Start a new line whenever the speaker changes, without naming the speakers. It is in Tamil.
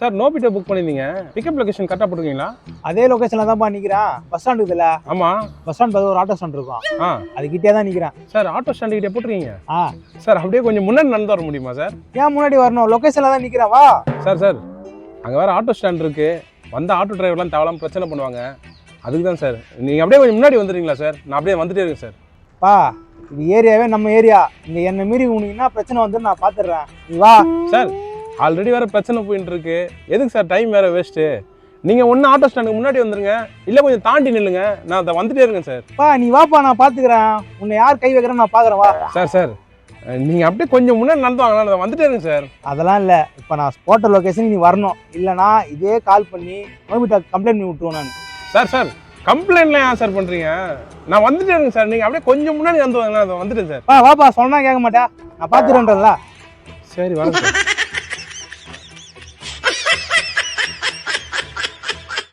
சார் நோபிட்டோ புக் பண்ணியிருந்தீங்க, பிக்கப் லொகேஷன் கரெக்டாக போட்டுருக்கீங்களா?
அதே லொகேஷன்ல தான்ப்பா நிக்கிறேன். பஸ் ஸ்டாண்ட் இருக்குல்ல?
ஆமாம்.
பஸ் ஸ்டாண்ட் பார்த்து ஒரு ஆட்டோ ஸ்டாண்ட் இருக்கும். அதுக்கிட்டே தான் நிக்கிறேன்.
சார் ஆட்டோ ஸ்டாண்டு கிட்டே போட்டுருக்கீங்க? சார் அப்படியே கொஞ்சம் முன்னாடி நடந்து வர முடியுமா சார்?
ஏன் முன்னாடி வரணும்? லொகேஷன்ல தான் நிக்கிறேன், வா.
சார் அங்கே வேறு ஆட்டோ ஸ்டாண்ட் இருக்கு. வந்த ஆட்டோ டிரைவர்லாம் தேவலாம் பிரச்சனை பண்ணுவாங்க. அதுக்கு தான் சார். நீங்கள் அப்படியே கொஞ்சம் முன்னாடி வந்துடுறீங்களா சார்? நான் அப்படியே வந்துட்டே இருக்கேன் சார்.
பா, இது ஏரியாவே நம்ம ஏரியா. இங்க என்ன மீறி உனக்கு என்ன பிரச்சனை வந்து நான் பாத்துடுறேன், நீ வா.
சார் ஆல்ரெடி வேற பிரச்சனை போயிட்டு இருக்கு. எதுக்கு சார் டைம் வேற வேஸ்ட்டு? நீங்கள் ஒன்று ஆட்டோ ஸ்டாண்டுக்கு முன்னாடி வந்துருங்க, இல்லை கொஞ்சம் தாண்டி நில்லுங்க. நான் அதை வந்துட்டே இருக்கேன் சார்.
பா நீ வாப்பா, நான் பாத்துக்கிறேன். உன்னை யார் கை வைக்கிறேன்னு நான் பாக்குறேன், வா.
சார் நீங்கள் அப்படியே கொஞ்சம் முன்னாடி நடந்து வாங்க, நான் வந்துட்டே இருக்கேன் சார்.
அதெல்லாம் இல்லை, இப்போ நான் போட்ட லொகேஷன் நீ வரணும். இல்லைனா இதே கால் பண்ணி நோபிட்டா கம்ப்ளைண்ட் பண்ணி விட்டுருவோம் நான்.
சார் கம்ப்ளைண்ட்லாம் ஏன் சார் பண்ணுறீங்க? நான் வந்துட்டே இருக்கேன் சார். நீங்கள் அப்படியே கொஞ்சம் முன்னாடி வந்து வாங்க, நான் வந்துட்டேன் சார்.
வாப்பா, சொன்னா கேட்க மாட்டேன், நான் பார்த்துக்கிறேன்றல.
சரி வரேன் சார்.